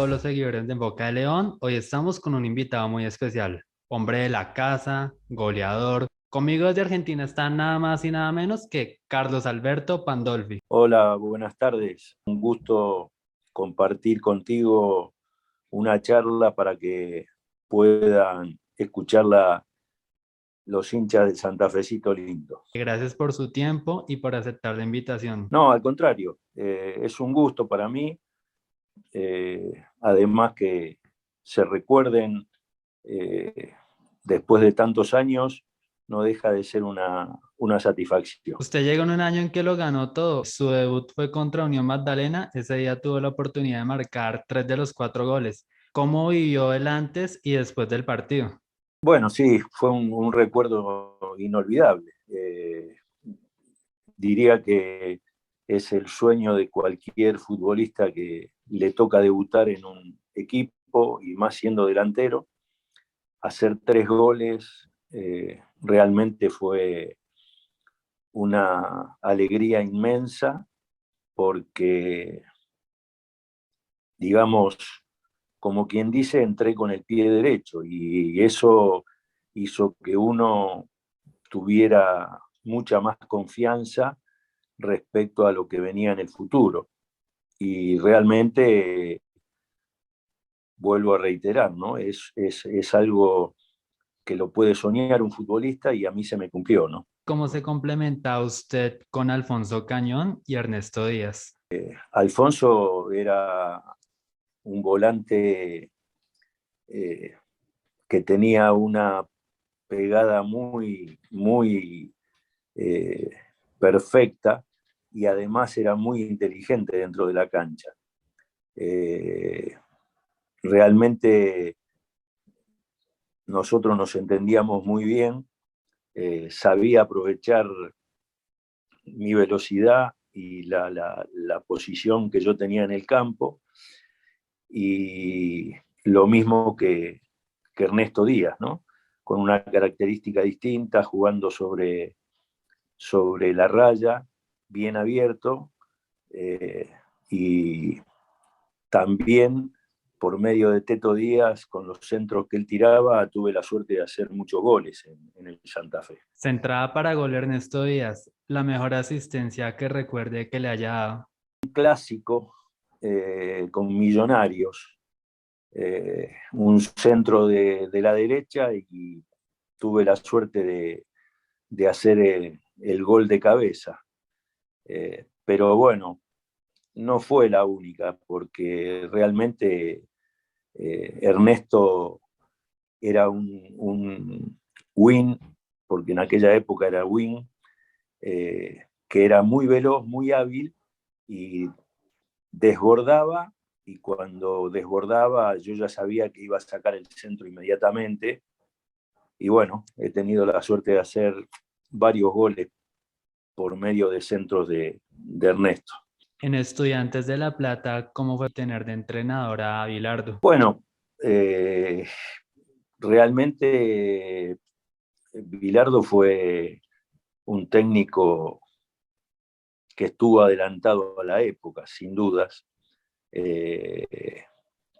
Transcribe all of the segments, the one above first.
todos los seguidores de En Boca de León. Hoy estamos con un invitado muy especial, hombre de la casa, goleador. Conmigo desde Argentina está nada más y nada menos que Carlos Alberto Pandolfi. Hola, buenas tardes. Un gusto compartir contigo una charla para que puedan escucharla los hinchas del Santafecito lindo. Gracias por su tiempo y por aceptar la invitación. No, al contrario, es un gusto para mí, además que se recuerden eh, después de tantos años, no deja de ser una satisfacción. Usted llegó en un año en que lo ganó todo. Su debut fue contra Unión Magdalena. Ese día tuvo la oportunidad de marcar 3 de los 4 goles. ¿Cómo vivió el antes y después del partido? Bueno, sí, fue un recuerdo inolvidable. Diría que es el sueño de cualquier futbolista que le toca debutar en un equipo y más siendo delantero. Hacer 3 goles realmente fue una alegría inmensa porque, digamos, como quien dice, entré con el pie derecho y eso hizo que uno tuviera mucha más confianza respecto a lo que venía en el futuro. Y realmente, vuelvo a reiterar, ¿no? Es algo que lo puede soñar un futbolista y a mí se me cumplió, ¿no? ¿Cómo se complementa usted con Alfonso Cañón y Ernesto Díaz? Alfonso era un volante eh, que tenía una pegada muy eh, perfecta y además era muy inteligente dentro de la cancha. Eh, Realmente nosotros nos entendíamos muy bien, sabía aprovechar mi velocidad y la posición que yo tenía en el campo, y lo mismo que Ernesto Díaz, ¿no? Con una característica distinta, jugando sobre la raya, bien abierto, eh, y también por medio de Teto Díaz, con los centros que él tiraba, tuve la suerte de hacer muchos goles en el Santa Fe. Centrada para gol Ernesto Díaz, la mejor asistencia que recuerde que le haya dado. Un clásico con Millonarios, un centro de la derecha, y tuve la suerte de hacer el gol de cabeza. Pero bueno, no fue la única, porque realmente Ernesto era un win, porque en aquella época era win, que era muy veloz, muy hábil y desbordaba, y cuando desbordaba yo ya sabía que iba a sacar el centro inmediatamente, y bueno, he tenido la suerte de hacer varios goles por medio de centros de Ernesto. En Estudiantes de La Plata, ¿cómo fue tener de entrenador a Bilardo? Bueno, realmente Bilardo fue un técnico que estuvo adelantado a la época, sin dudas.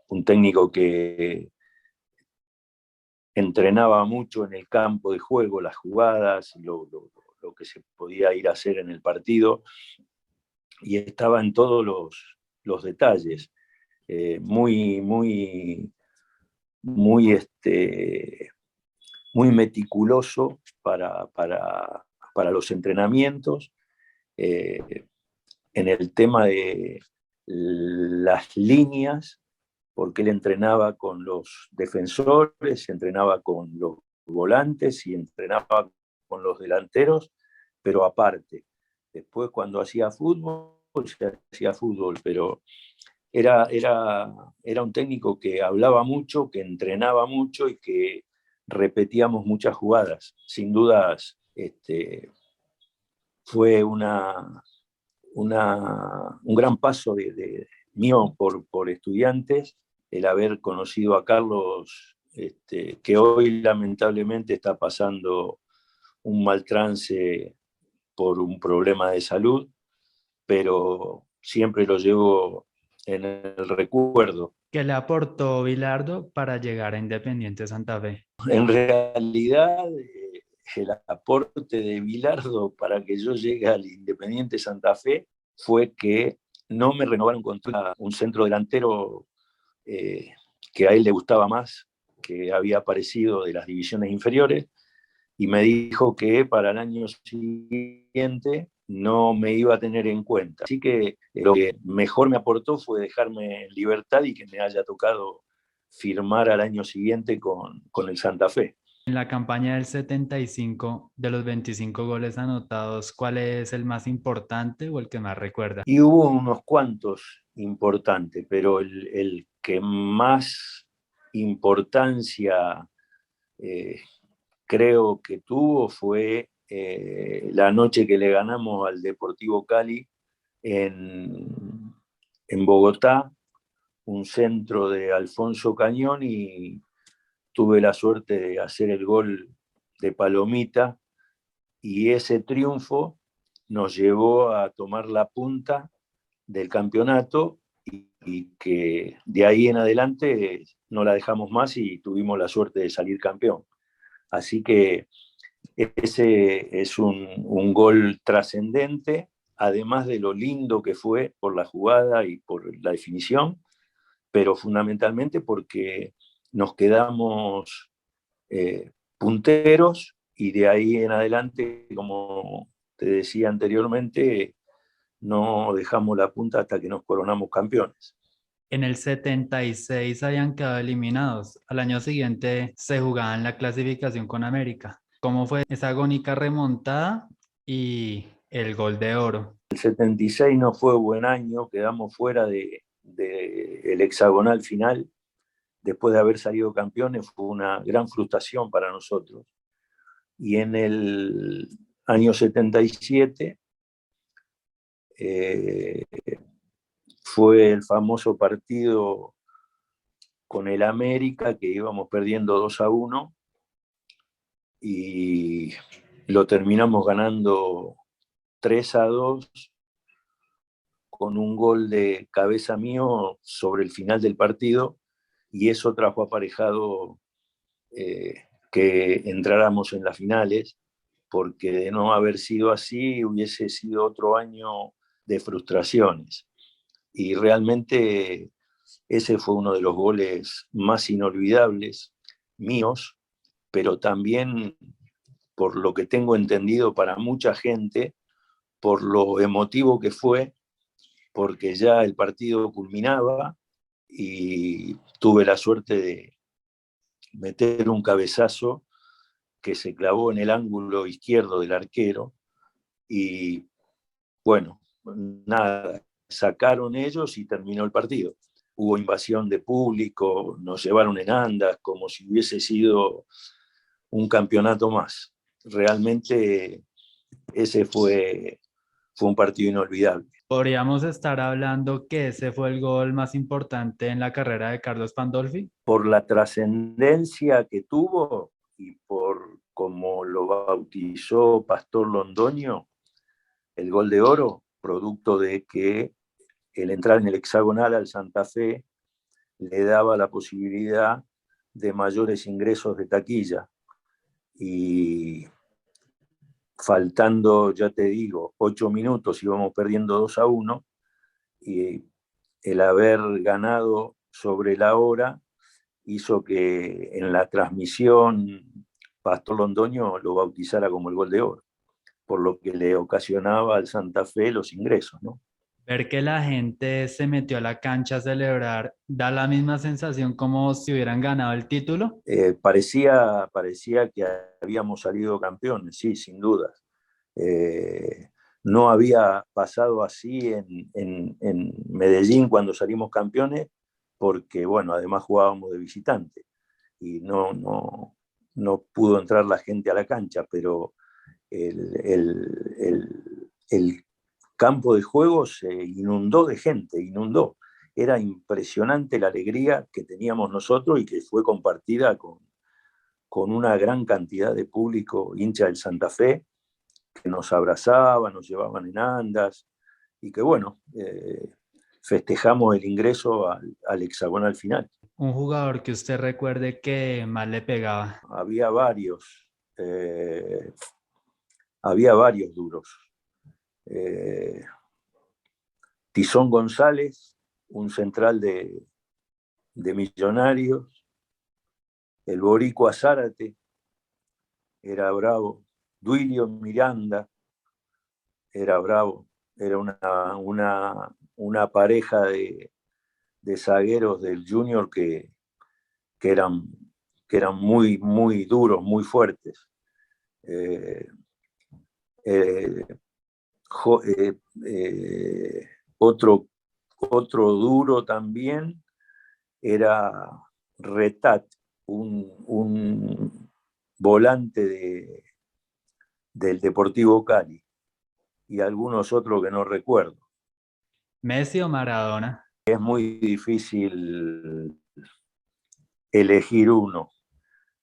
Un técnico que entrenaba mucho en el campo de juego, las jugadas, lo que se podía ir a hacer en el partido, y estaba en todos los detalles, muy, muy, muy, muy meticuloso para los entrenamientos, eh, en el tema de las líneas, porque él entrenaba con los defensores, entrenaba con los volantes y entrenaba con los delanteros, pero aparte. Después, cuando hacía fútbol, se hacía fútbol, pero era un técnico que hablaba mucho, que entrenaba mucho y que repetíamos muchas jugadas. Sin dudas, fue un gran paso mío por Estudiantes, el haber conocido a Carlos, que hoy lamentablemente está pasando un mal trance por un problema de salud, pero siempre lo llevo en el recuerdo. ¿Qué le aportó Bilardo para llegar a Independiente Santa Fe? En realidad, el aporte de Bilardo para que yo llegue al Independiente Santa Fe fue que no me renovaron con un centro delantero eh, que a él le gustaba más, que había aparecido de las divisiones inferiores, y me dijo que para el año siguiente no me iba a tener en cuenta. Así que lo que mejor me aportó fue dejarme en libertad y que me haya tocado firmar al año siguiente con el Santa Fe. En la campaña del 75, de los 25 goles anotados, ¿cuál es el más importante o el que más recuerda? Y hubo unos cuantos importantes, pero el que más importancia eh, creo que tuvo fue la noche que le ganamos al Deportivo Cali en, en Bogotá, un centro de Alfonso Cañón, y tuve la suerte de hacer el gol de Palomita, y ese triunfo nos llevó a tomar la punta del campeonato, y que de ahí en adelante no la dejamos más y tuvimos la suerte de salir campeón. Así que ese es un gol trascendente, además de lo lindo que fue por la jugada y por la definición, pero fundamentalmente porque nos quedamos punteros, y de ahí en adelante, como te decía anteriormente, no dejamos la punta hasta que nos coronamos campeones. En el 76 habían quedado eliminados. Al año siguiente se jugaban la clasificación con América. ¿Cómo fue esa agónica remontada y el gol de oro? El 76 no fue buen año, quedamos fuera el hexagonal final. Después de haber salido campeones, fue una gran frustración para nosotros. Y en el año 77 eh, fue el famoso partido con el América, que íbamos perdiendo 2-1 y lo terminamos ganando 3-2 con un gol de cabeza mío sobre el final del partido, y eso trajo aparejado que entráramos en las finales, porque de no haber sido así hubiese sido otro año de frustraciones. Y realmente ese fue uno de los goles más inolvidables míos, pero también, por lo que tengo entendido, para mucha gente, por lo emotivo que fue, porque ya el partido culminaba y tuve la suerte de meter un cabezazo que se clavó en el ángulo izquierdo del arquero, y bueno, nada, sacaron ellos y terminó el partido. Hubo invasión de público, nos llevaron en andas como si hubiese sido un campeonato más. Realmente ese fue un partido inolvidable. ¿Podríamos estar hablando que ese fue el gol más importante en la carrera de Carlos Pandolfi? Por la trascendencia que tuvo y por como lo bautizó Pastor Londoño, el gol de oro, producto de que el entrar en el hexagonal al Santa Fe le daba la posibilidad de mayores ingresos de taquilla. Y faltando, ya te digo, 8 minutos, íbamos perdiendo 2-1, y el haber ganado sobre la hora hizo que en la transmisión Pastor Londoño lo bautizara como el gol de oro, por lo que le ocasionaba al Santa Fe los ingresos, ¿no? Ver que la gente se metió a la cancha a celebrar, ¿da la misma sensación como si hubieran ganado el título? Parecía que habíamos salido campeones, sí, sin duda. No había pasado así en Medellín cuando salimos campeones, porque, bueno, además jugábamos de visitante y no pudo entrar la gente a la cancha, pero el campo de juego se inundó de gente, inundó. Era impresionante la alegría que teníamos nosotros y que fue compartida con una gran cantidad de público hincha del Santa Fe, que nos abrazaban, nos llevaban en andas, y que bueno, festejamos el ingreso al hexagonal final. Un jugador que usted recuerde que más le pegaba. Eh, había varios duros. Tizón González, un central de Millonarios, el Boricua Zárate, era bravo, Duilio Miranda, era bravo, era una pareja de zagueros del Junior que eran, muy, muy duros, muy fuertes. Eh, eh, jo, otro duro también era Retat, un volante del Deportivo Cali, y algunos otros que no recuerdo. ¿Messi o Maradona? Es muy difícil elegir uno.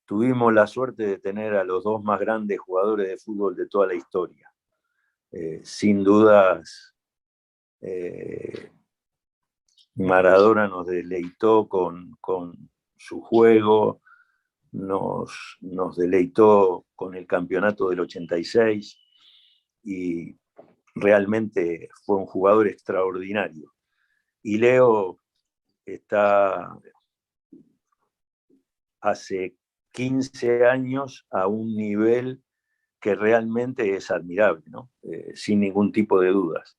Tuvimos la suerte de tener a los dos más grandes jugadores de fútbol de toda la historia. Sin dudas, Maradona nos deleitó con su juego, nos deleitó con el campeonato del 86 y realmente fue un jugador extraordinario. Y Leo está hace 15 años a un nivel que realmente es admirable, ¿no? Sin ningún tipo de dudas.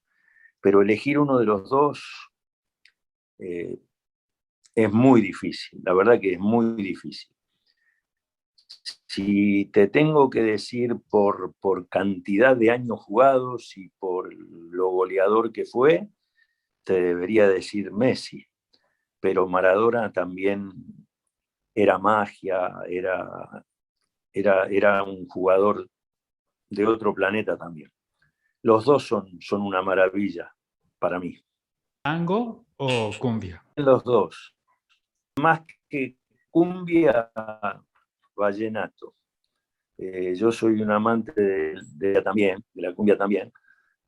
Pero elegir uno de los dos es muy difícil, la verdad que es muy difícil. Si te tengo que decir por cantidad de años jugados y por lo goleador que fue, te debería decir Messi, pero Maradona también era magia, era un jugador de otro planeta también. Los dos son una maravilla para mí. ¿Tango o cumbia? Los dos. Más que cumbia, vallenato. Yo soy un amante de la cumbia también,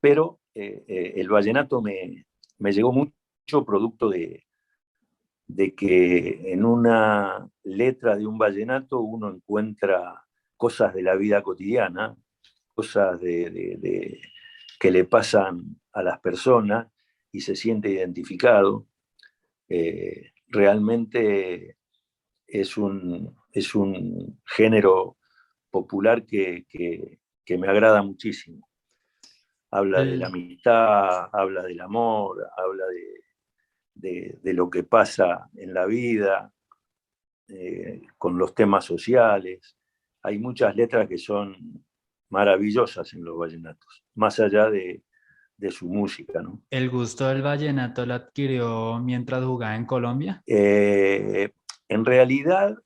pero el vallenato me llegó mucho producto de que en una letra de un vallenato uno encuentra cosas de la vida cotidiana, cosas que le pasan a las personas y se siente identificado. Realmente es un género popular que me agrada muchísimo. Habla de la amistad, habla del amor, habla de lo que pasa en la vida, con los temas sociales. Hay muchas letras que son maravillosas en los vallenatos, más allá de su música, ¿no? ¿El gusto del vallenato lo adquirió mientras jugaba en Colombia? En realidad,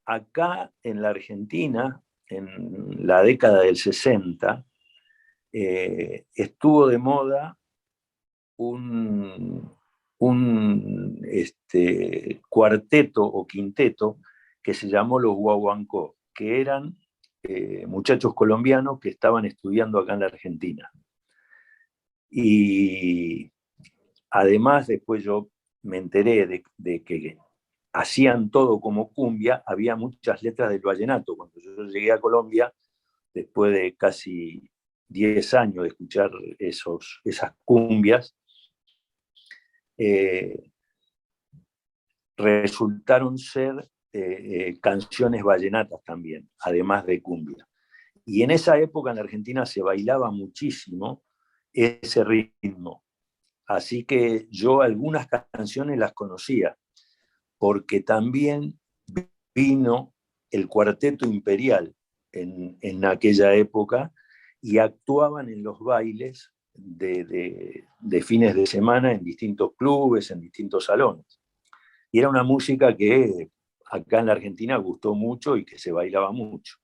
acá en la Argentina, en la década del 60, estuvo de moda un cuarteto o quinteto que se llamó los Guaguancó, que eran muchachos colombianos que estaban estudiando acá en la Argentina. Y además después yo me enteré de que hacían todo como cumbia, había muchas letras del vallenato. Cuando yo llegué a Colombia, después de casi 10 años de escuchar esas cumbias, resultaron ser canciones vallenatas también, además de cumbia. Y en esa época en la Argentina se bailaba muchísimo ese ritmo. Así que yo algunas canciones las conocía, porque también vino el Cuarteto Imperial en aquella época y actuaban en los bailes de fines de semana en distintos clubes, en distintos salones. Y era una música que acá en la Argentina gustó mucho y que se bailaba mucho.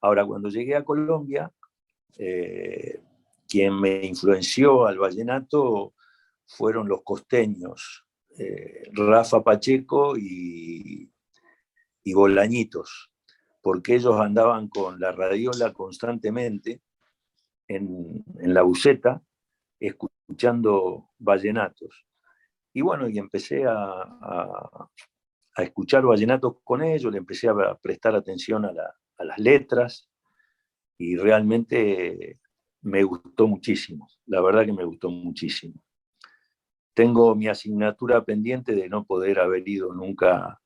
Ahora, cuando llegué a Colombia, quien me influenció al vallenato fueron los costeños, Rafa Pacheco y Bolañitos, porque ellos andaban con la radiola constantemente en la buseta, escuchando vallenatos. Y bueno, y empecé a escuchar vallenatos con ellos, le empecé a prestar atención a las letras y realmente me gustó muchísimo, la verdad que me gustó muchísimo. Tengo mi asignatura pendiente de no poder haber ido nunca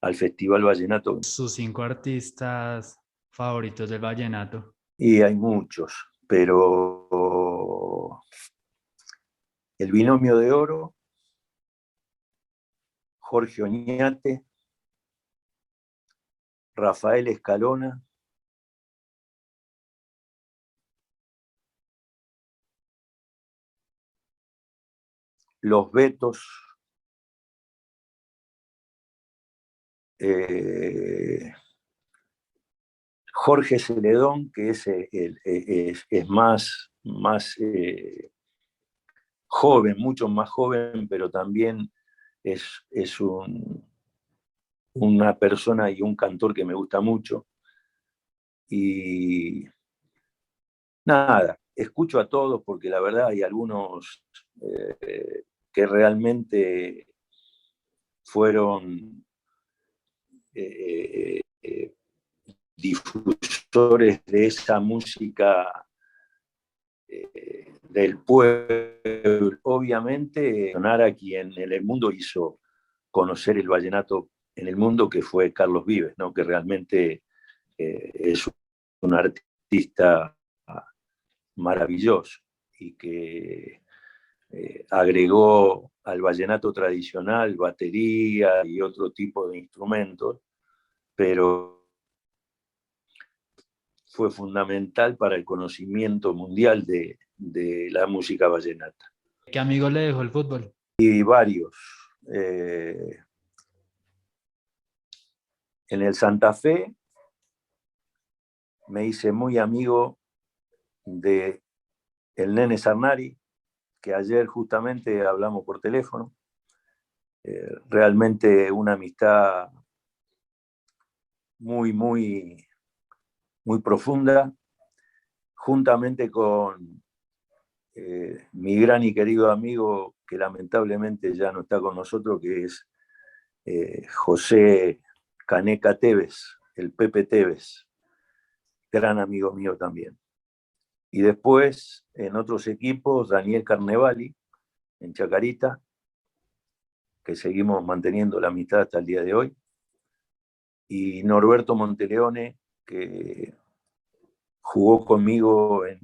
al Festival Vallenato. Sus 5 artistas favoritos del vallenato. Y hay muchos, pero el Binomio de Oro, Jorge Oñate, Rafael Escalona, Los Betos, Jorge Celedón, que es más joven, mucho más joven, pero también es una persona y un cantor que me gusta mucho. Y nada, escucho a todos porque la verdad hay algunos que realmente fueron difusores de esa música del pueblo. Obviamente, a quien en el mundo hizo conocer el vallenato en el mundo, que fue Carlos Vives, ¿no? Que realmente es un artista maravilloso y que agregó al vallenato tradicional batería y otro tipo de instrumentos, pero fue fundamental para el conocimiento mundial de la música vallenata. ¿Qué amigo le dejó el fútbol? Y varios. En el Santa Fe me hice muy amigo de el Nene Sarnari, que ayer justamente hablamos por teléfono. Realmente una amistad muy, muy, muy profunda, juntamente con mi gran y querido amigo, que lamentablemente ya no está con nosotros, que es José Caneca Tevez, el Pepe Tevez, gran amigo mío también. Y después, en otros equipos, Daniel Carnevali, en Chacarita, que seguimos manteniendo la amistad hasta el día de hoy, y Norberto Monteleone, que jugó conmigo en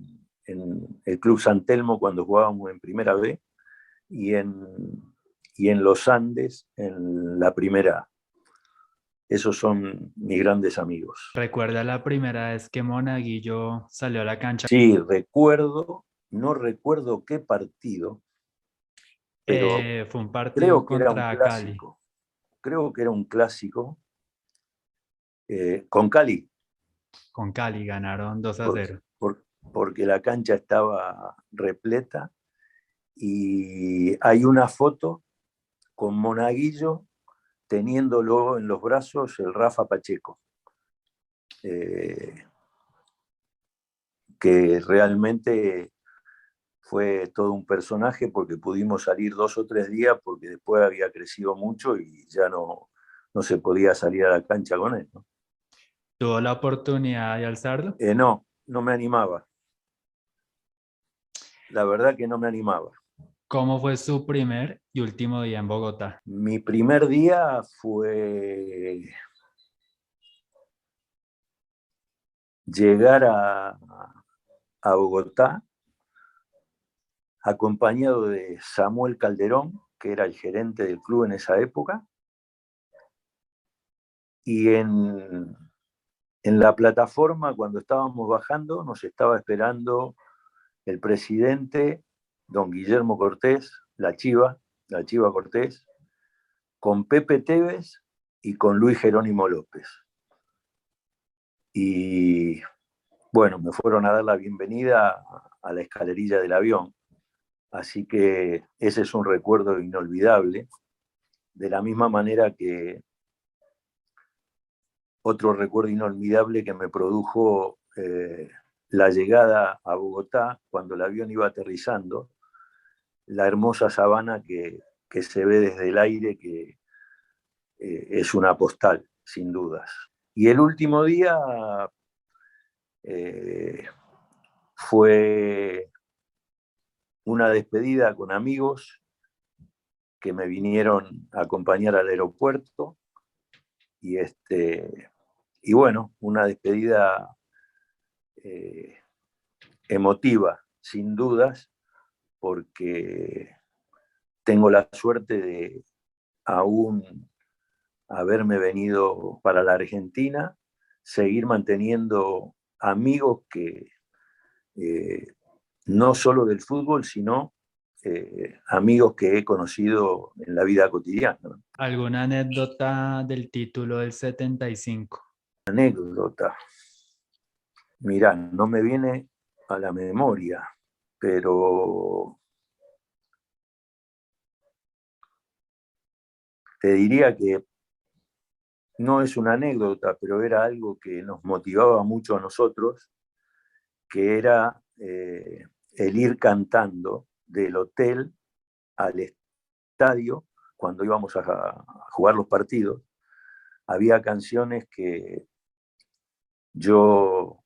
el Club San Telmo cuando jugábamos en Primera B, y en los Andes en la Primera A. Esos son mis grandes amigos. ¿Recuerda la primera vez que Monaguillo salió a la cancha? Sí, recuerdo, no recuerdo qué partido, pero Fue un partido creo que era un contra Cali. clásico. Creo que era un clásico con Cali, Con Cali ganaron 2 a porque, 0. porque la cancha estaba repleta y hay una foto con Monaguillo teniéndolo en los brazos el Rafa Pacheco, que realmente fue todo un personaje porque pudimos salir 2 o 3 días porque después había crecido mucho y ya no se podía salir a la cancha con él, ¿no? ¿Tuvo la oportunidad de alzarlo? No, no me animaba. La verdad que no me animaba. ¿Cómo fue su primer y último día en Bogotá? Mi primer día fue llegar a Bogotá acompañado de Samuel Calderón, que era el gerente del club en esa época, y en la plataforma, cuando estábamos bajando, nos estaba esperando el presidente, don Guillermo Cortés, la Chiva Cortés, con Pepe Tevez y con Luis Jerónimo López. Y bueno, me fueron a dar la bienvenida a la escalerilla del avión. Así que ese es un recuerdo inolvidable, de la misma manera que otro recuerdo inolvidable que me produjo la llegada a Bogotá cuando el avión iba aterrizando, la hermosa sabana que que se ve desde el aire, que es una postal, sin dudas. Y el último día fue una despedida con amigos que me vinieron a acompañar al aeropuerto y, y bueno, una despedida emotiva, sin dudas, porque tengo la suerte de aún haberme venido para la Argentina, seguir manteniendo amigos que no solo del fútbol, sino amigos que he conocido en la vida cotidiana. ¿Alguna anécdota del título del 75? Anécdota. Mirá, no me viene a la memoria, pero te diría que no es una anécdota, pero era algo que nos motivaba mucho a nosotros, que era el ir cantando del hotel al estadio cuando íbamos a jugar los partidos. Había canciones que yo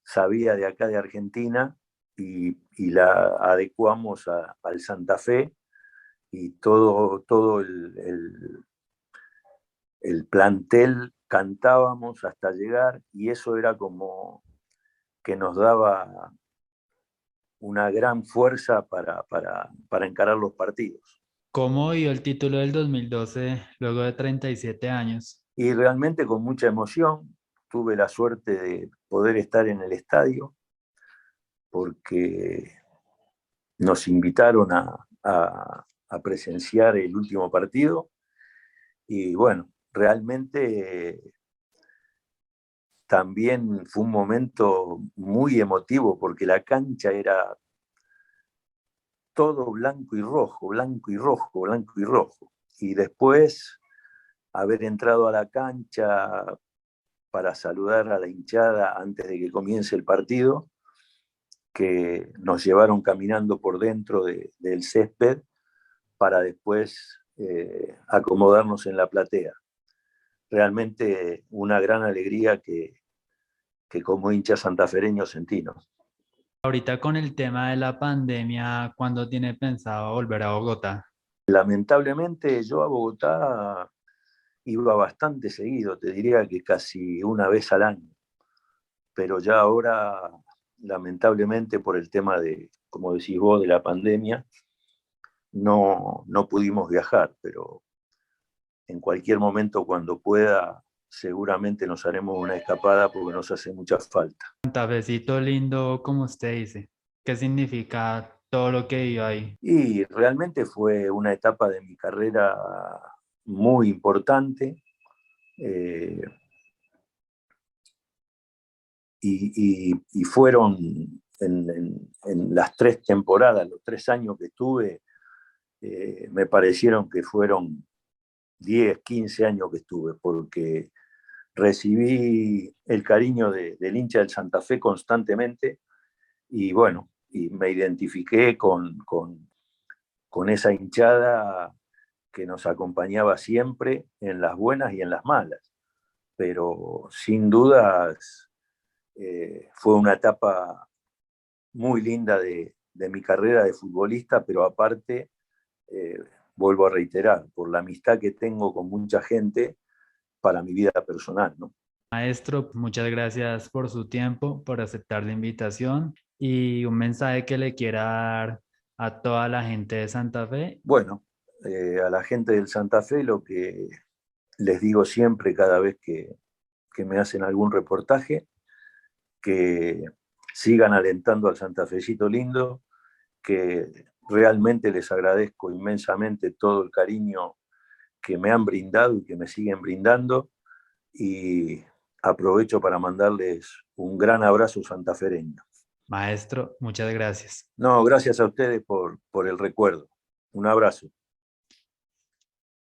sabía de acá de Argentina y la adecuamos al Santa Fe, y todo el plantel cantábamos hasta llegar, y eso era como que nos daba una gran fuerza para encarar los partidos. ¿Cómo vio el título del 2012 luego de 37 años? Y realmente con mucha emoción. Tuve la suerte de poder estar en el estadio porque nos invitaron a presenciar el último partido, y bueno, realmente también fue un momento muy emotivo porque la cancha era todo blanco y rojo, blanco y rojo, blanco y rojo. Y después haber entrado a la cancha para saludar a la hinchada antes de que comience el partido, que nos llevaron caminando por dentro del césped para después acomodarnos en la platea. Realmente una gran alegría que como hincha santafereño sentí, ¿no? Ahorita con el tema de la pandemia, ¿cuándo tiene pensado volver a Bogotá? Lamentablemente yo a Bogotá iba bastante seguido, te diría que casi una vez al año, pero ya ahora, lamentablemente por el tema de, como decís vos, de la pandemia, no pudimos viajar, pero en cualquier momento cuando pueda, seguramente nos haremos una escapada porque nos hace mucha falta. Santafecito lindo, como usted dice. ¿Qué significa todo lo que vivió ahí? Y realmente fue una etapa de mi carrera muy importante, eh, y fueron en las 3 temporadas, los 3 años que estuve, me parecieron que fueron 10, 15 años que estuve, porque recibí el cariño del hincha del Santa Fe constantemente, y bueno, y me identifiqué con esa hinchada que nos acompañaba siempre en las buenas y en las malas. Pero sin dudas fue una etapa muy linda de mi carrera de futbolista, pero aparte, eh, vuelvo a reiterar, por la amistad que tengo con mucha gente para mi vida personal, ¿no? Maestro, muchas gracias por su tiempo, por aceptar la invitación y un mensaje que le quiera dar a toda la gente de Santa Fe. Bueno, a la gente del Santa Fe lo que les digo siempre cada vez que me hacen algún reportaje, que sigan alentando al santafesito lindo, que realmente les agradezco inmensamente todo el cariño que me han brindado y que me siguen brindando, y aprovecho para mandarles un gran abrazo santafereño. Maestro, muchas gracias. No, gracias a ustedes por el recuerdo. Un abrazo.